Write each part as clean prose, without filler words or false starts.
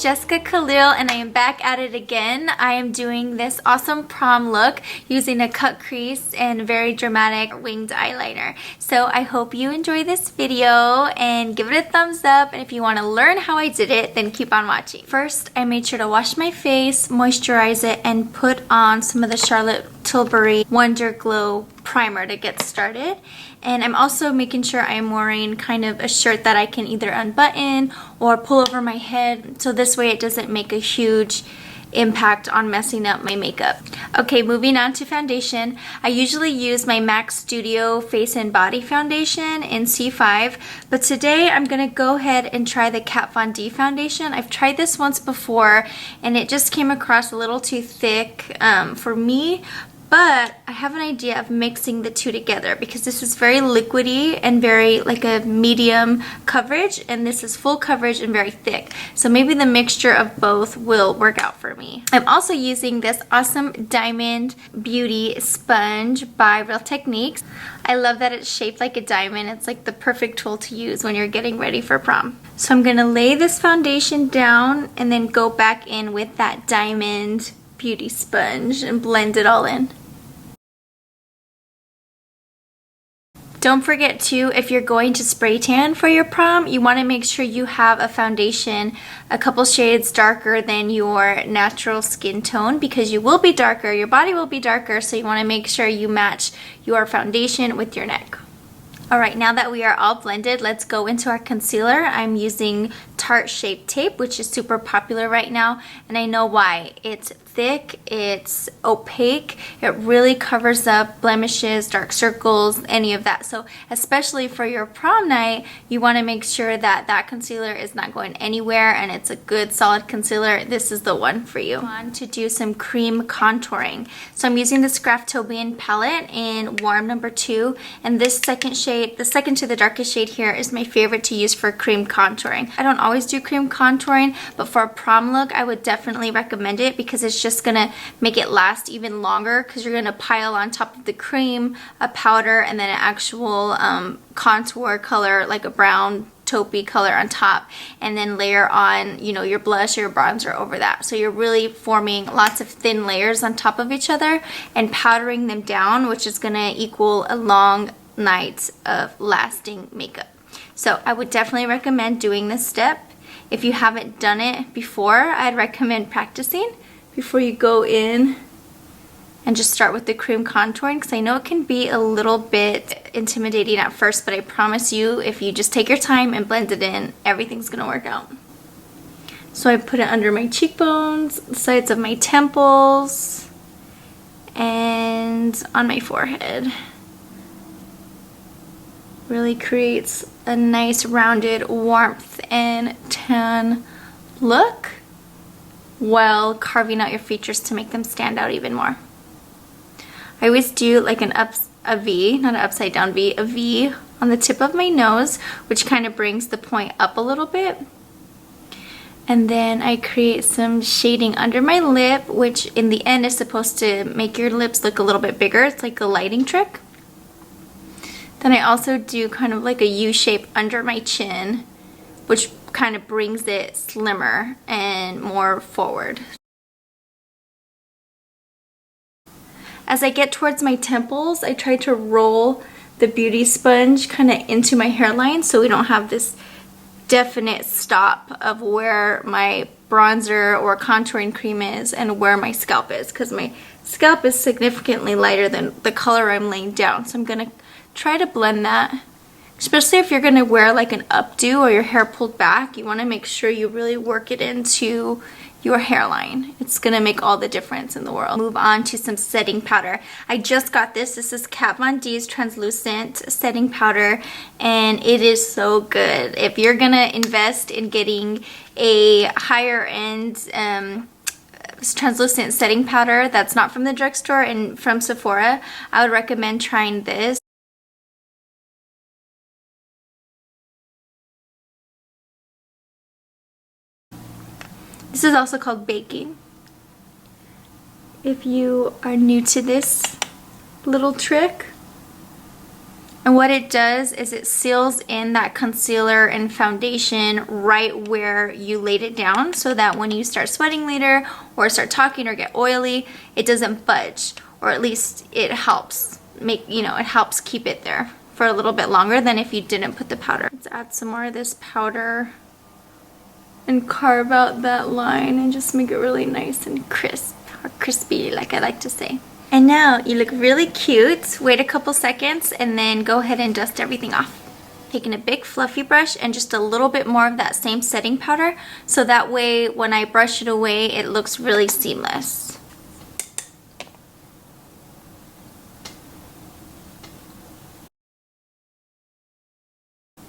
Jessica Kalil, and I am back at it again. I am doing this awesome prom look using a cut crease and very dramatic winged eyeliner. So I hope you enjoy this video and give it a thumbs up, and if you want to learn how I did it, then keep on watching. First, I made sure to wash my face, moisturize it, and put on some of the Charlotte Tilbury Wonder Glow primer to get started. And I'm also making sure I'm wearing kind of a shirt that I can either unbutton or pull over my head, so this way it doesn't make a huge impact on messing up my makeup. Okay, moving on to foundation. I usually use my MAC Studio Face and Body Foundation in C5, but today I'm gonna go ahead and try the Kat Von D foundation. I've tried this once before and it just came across a little too thick for me, but I have an idea of mixing the two together because this is very liquidy and very like a medium coverage, and this is full coverage and very thick. So maybe the mixture of both will work out for me. I'm also using this awesome Diamond Beauty sponge by Real Techniques. I love that it's shaped like a diamond. It's like the perfect tool to use when you're getting ready for prom. So I'm gonna lay this foundation down and then go back in with that Diamond Beauty sponge and blend it all in. Don't forget too, if you're going to spray tan for your prom, you want to make sure you have a foundation a couple shades darker than your natural skin tone, because you will be darker, your body will be darker, so you want to make sure you match your foundation with your neck. Alright, now that we are all blended, let's go into our concealer. I'm using Tarte Shape Tape, which is super popular right now, and I know why. It's thick, it's opaque, it really covers up blemishes, dark circles, any of that. So especially for your prom night, you want to make sure that that concealer is not going anywhere and it's a good solid concealer. This is the one for you. I want to do some cream contouring. So I'm using this Graftobian palette in Warm number 2, and this second shade, the second to the darkest shade here, is my favorite to use for cream contouring. I don't always do cream contouring, but for a prom look I would definitely recommend it because it's just gonna make it last even longer, because you're gonna pile on top of the cream a powder and then an actual contour color, like a brown taupey color on top, and then layer on, you know, your blush or your bronzer over that. So you're really forming lots of thin layers on top of each other and powdering them down, which is gonna equal a long night of lasting makeup. So I would definitely recommend doing this step. If you haven't done it before, I'd recommend practicing before you go in and just start with the cream contouring, because I know it can be a little bit intimidating at first, but I promise you, if you just take your time and blend it in, everything's gonna work out. So I put it under my cheekbones, the sides of my temples, and on my forehead. Really creates a nice rounded warmth and tan look, while carving out your features to make them stand out even more. I always do like a V, not an upside down V, a V on the tip of my nose, which kind of brings the point up a little bit. And then I create some shading under my lip, which in the end is supposed to make your lips look a little bit bigger. It's like a lighting trick. Then I also do kind of like a U shape under my chin, which kind of brings it slimmer and more forward. As I get towards my temples, I try to roll the beauty sponge kind of into my hairline so we don't have this definite stop of where my bronzer or contouring cream is and where my scalp is, because my scalp is significantly lighter than the color I'm laying down. So I'm going to try to blend that. Especially if you're going to wear like an updo or your hair pulled back, you want to make sure you really work it into your hairline. It's going to make all the difference in the world. Move on to some setting powder. I just got this. This is Kat Von D's translucent setting powder, and it is so good. If you're going to invest in getting a higher end translucent setting powder that's not from the drugstore and from Sephora, I would recommend trying this. This is also called baking. If you are new to this little trick, And what it does is it seals in that concealer and foundation right where you laid it down, so that when you start sweating later or start talking or get oily, it doesn't budge, or at least it helps make, it helps keep it there for a little bit longer than if you didn't put the powder. Let's add some more of this powder and carve out that line and just make it really nice and crisp, or crispy like I like to say. And now you look really cute. Wait a couple seconds and then go ahead and dust everything off. Taking a big fluffy brush and just a little bit more of that same setting powder, so that way when I brush it away it looks really seamless.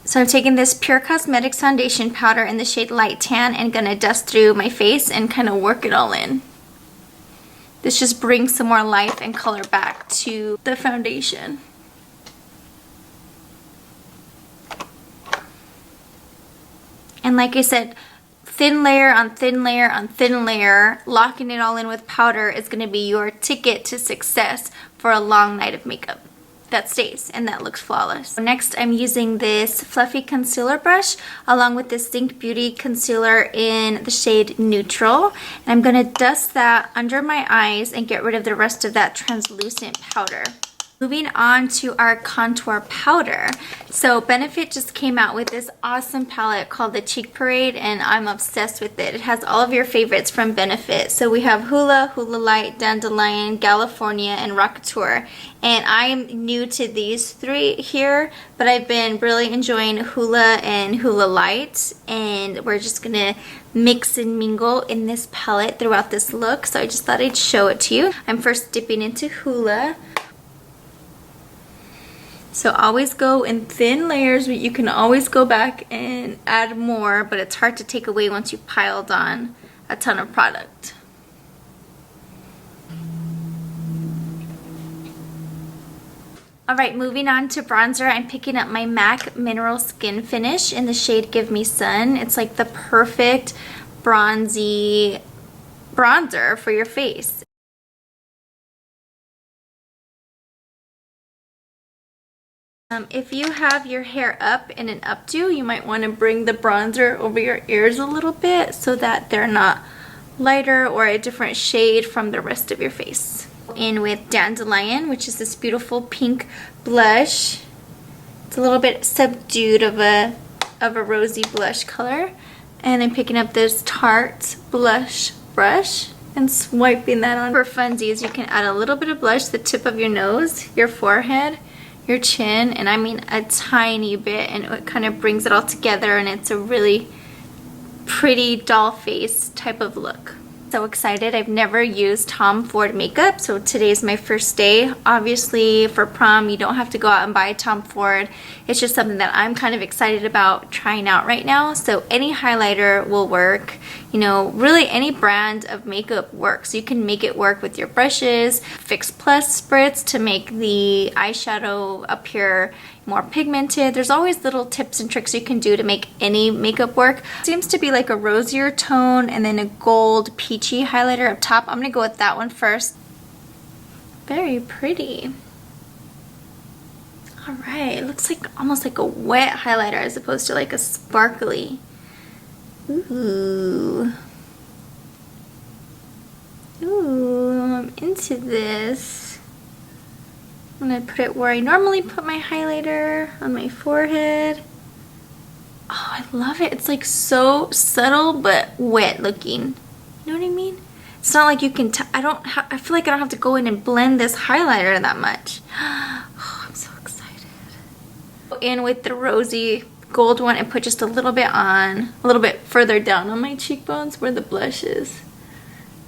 So I'm taking this Pure Cosmetics foundation powder in the shade Light Tan and gonna dust through my face and kind of work it all in. This just brings some more life and color back to the foundation. And like I said, thin layer on thin layer on thin layer, locking it all in with powder is going to be your ticket to success for a long night of makeup that stays and that looks flawless. Next, I'm using this fluffy concealer brush along with this Think Beauty concealer in the shade Neutral. And I'm going to dust that under my eyes and get rid of the rest of that translucent powder. Moving on to our contour powder. So Benefit just came out with this awesome palette called the Cheek Parade, and I'm obsessed with it. It has all of your favorites from Benefit. So we have Hoola, Hoola Light, Dandelion, California, and Rockateur. And I'm new to these three here, but I've been really enjoying Hoola and Hoola Light, and we're just gonna mix and mingle in this palette throughout this look. So I just thought I'd show it to you. I'm first dipping into Hoola. So always go in thin layers, but you can always go back and add more, but it's hard to take away once you've piled on a ton of product. Alright, moving on to bronzer, I'm picking up my MAC Mineral Skin Finish in the shade Give Me Sun. It's like the perfect bronzy bronzer for your face. If you have your hair up in an updo, you might want to bring the bronzer over your ears a little bit so that they're not lighter or a different shade from the rest of your face. In with Dandelion, which is this beautiful pink blush. It's a little bit subdued of a rosy blush color. And I'm picking up this Tarte blush brush and swiping that on. For funsies, you can add a little bit of blush to the tip of your nose, your forehead, your chin, and I mean a tiny bit, and it kind of brings it all together, and it's a really pretty doll face type of look. So excited. I've never used Tom Ford makeup, so today's my first day. Obviously for prom you don't have to go out and buy Tom Ford. It's just something that I'm kind of excited about trying out right now. So any highlighter will work. You know, really any brand of makeup works. You can make it work with your brushes, Fix Plus spritz to make the eyeshadow appear more pigmented. There's always little tips and tricks you can do to make any makeup work. Seems to be like a rosier tone and then a gold peachy highlighter up top. I'm gonna go with that one first. Very pretty. Alright, it looks like almost like a wet highlighter as opposed to like a sparkly. Ooh. Ooh, I'm into this. I'm gonna put it where I normally put my highlighter, on my forehead. Oh, I love it. It's like so subtle but wet looking. You know what I mean? It's not like you can I feel like I don't have to go in and blend this highlighter that much. Oh, I'm so excited. Go in with the rosy gold one and put just a little bit on, a little bit further down on my cheekbones where the blush is,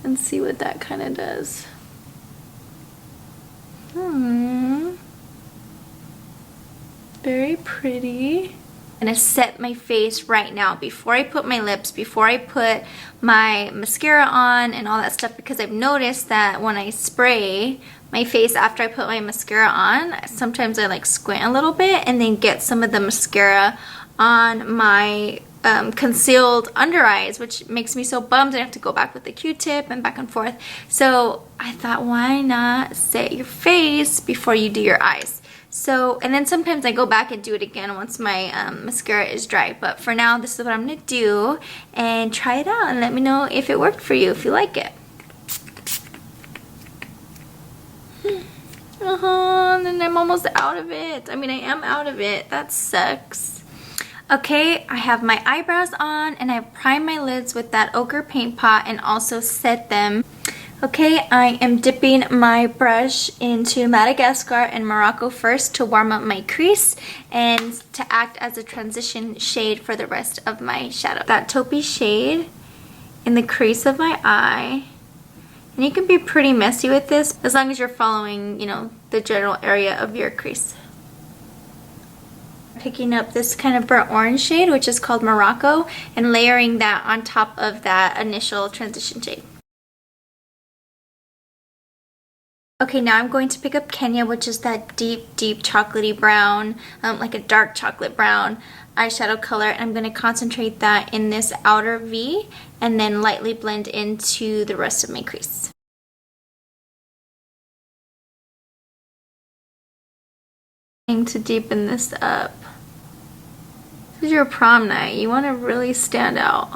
and see what that kind of does. Very pretty. I'm gonna set my face right now before I put my lips, before I put my mascara on and all that stuff, because I've noticed that when I spray my face after I put my mascara on, sometimes I like squint a little bit and then get some of the mascara on my concealed under eyes, which makes me so bummed. I have to go back with the Q-tip and back and forth. So I thought, why not set your face before you do your eyes? So, and then sometimes I go back and do it again once my mascara is dry. But for now, this is what I'm going to do. And try it out and let me know if it worked for you, if you like it. And then I'm almost out of it. I mean, I am out of it. That sucks. Okay, I have my eyebrows on and I primed my lids with that ochre paint pot and also set them. Okay, I am dipping my brush into Madagascar and Morocco first to warm up my crease and to act as a transition shade for the rest of my shadow. That taupey shade in the crease of my eye. And you can be pretty messy with this as long as you're following, you know, the general area of your crease. Picking up this kind of burnt orange shade, which is called Morocco, and layering that on top of that initial transition shade. Okay, now I'm going to pick up Kenya, which is that deep, deep chocolatey brown, like a dark chocolate brown eyeshadow color. And I'm going to concentrate that in this outer V and then lightly blend into the rest of my crease. To deepen this up. This is your prom night. You want to really stand out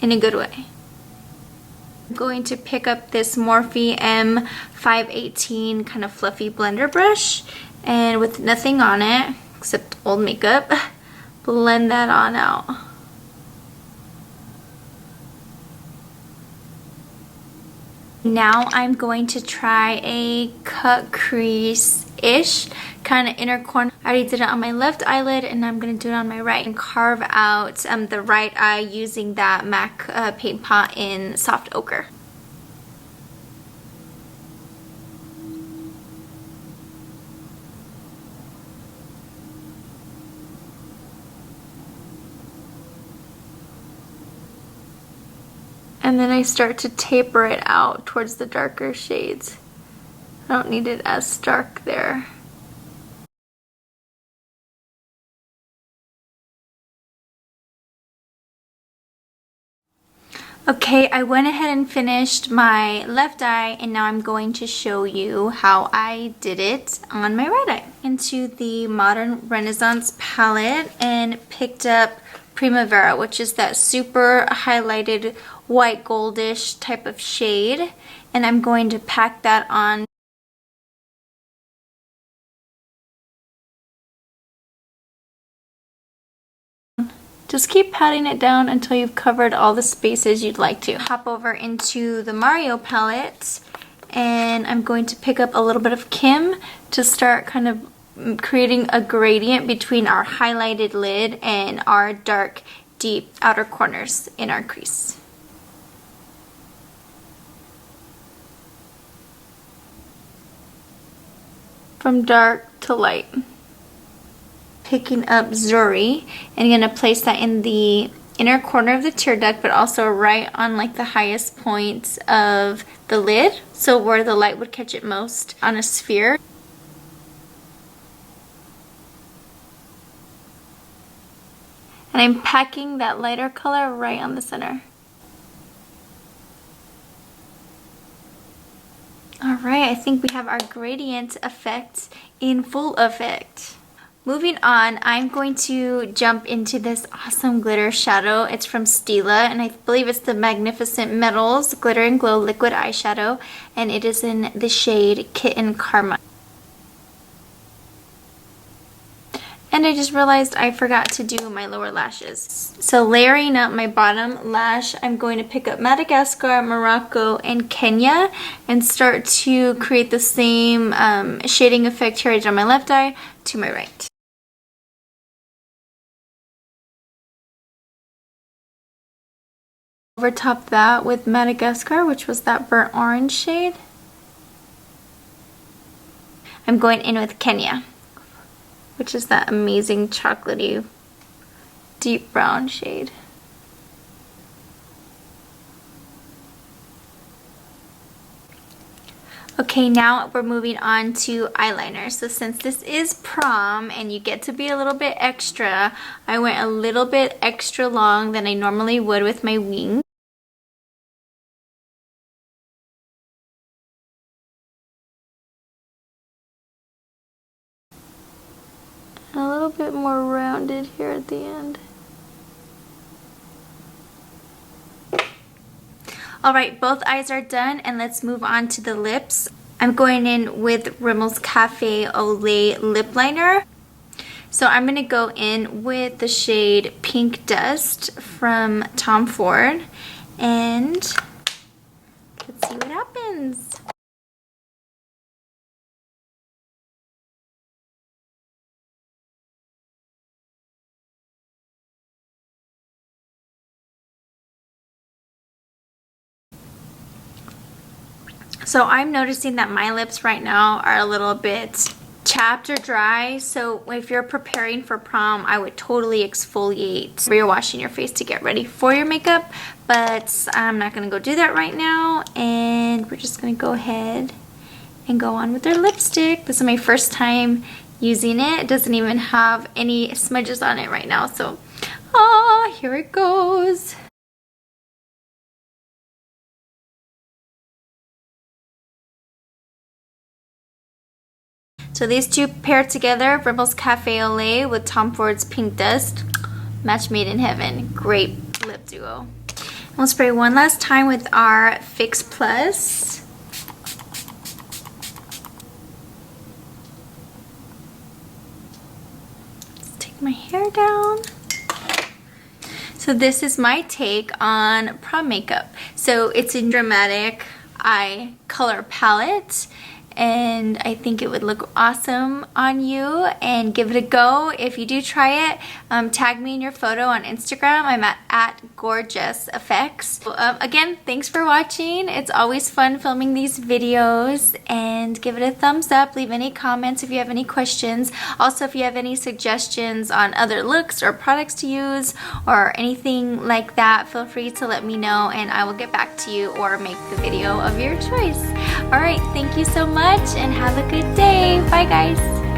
in a good way. I'm going to pick up this Morphe M518 kind of fluffy blender brush and with nothing on it except old makeup, blend that on out. Now I'm going to try a cut crease-ish kind of inner corner. I already did it on my left eyelid and I'm going to do it on my right and carve out the right eye using that MAC paint pot in soft ochre. And then I start to taper it out towards the darker shades. I don't need it as stark there. Okay, I went ahead and finished my left eye and now I'm going to show you how I did it on my right eye. Into the Modern Renaissance palette and picked up Primavera, which is that super highlighted white goldish type of shade, and I'm going to pack that on. Just keep patting it down until you've covered all the spaces you'd like to. Hop over into the Mario palette and I'm going to pick up a little bit of Kim to start kind of creating a gradient between our highlighted lid and our dark, deep outer corners in our crease. From dark to light. Picking up Zuri and I'm going to place that in the inner corner of the tear duct, but also right on like the highest point of the lid, so where the light would catch it most on a sphere. And I'm packing that lighter color right on the center. Alright, I think we have our gradient effect in full effect. Moving on, I'm going to jump into this awesome glitter shadow. It's from Stila, and I believe it's the Magnificent Metals Glitter and Glow Liquid Eyeshadow, and it is in the shade Kitten Karma. And I just realized I forgot to do my lower lashes. So layering up my bottom lash, I'm going to pick up Madagascar, Morocco, and Kenya and start to create the same shading effect here I did on my left eye to my right. Overtop that with Madagascar, which was that burnt orange shade. I'm going in with Kenya, which is that amazing chocolatey deep brown shade. Okay, now we're moving on to eyeliner. So since this is prom and you get to be a little bit extra, I went a little bit extra long than I normally would with my wing. more rounded here at the end. Alright, both eyes are done, and let's move on to the lips. I'm going in with Rimmel's Cafe Au Lait lip liner. So I'm going to go in with the shade Pink Dust from Tom Ford, and let's see what happens. So I'm noticing that my lips right now are a little bit chapped or dry. So if you're preparing for prom, I would totally exfoliate where you're washing your face to get ready for your makeup. But I'm not going to go do that right now. And we're just going to go ahead and go on with our lipstick. This is my first time using it. It doesn't even have any smudges on it right now. So, here it goes. So these two paired together, Rimmel's Cafe Au Lait with Tom Ford's Pink Dust. Match made in heaven. Great lip duo. And we'll spray one last time with our Fix Plus. Let's take my hair down. So this is my take on prom makeup. So it's a dramatic eye color palette, and I think it would look awesome on you, and give it a go. If you do try it, tag me in your photo on Instagram. I'm at Gorgeous Effects. Again, thanks for watching. It's always fun filming these videos, and give it a thumbs up. Leave any comments if you have any questions. Also, if you have any suggestions on other looks or products to use or anything like that, feel free to let me know, and I will get back to you or make the video of your choice. Alright, thank you so much, and have a good day. Bye guys.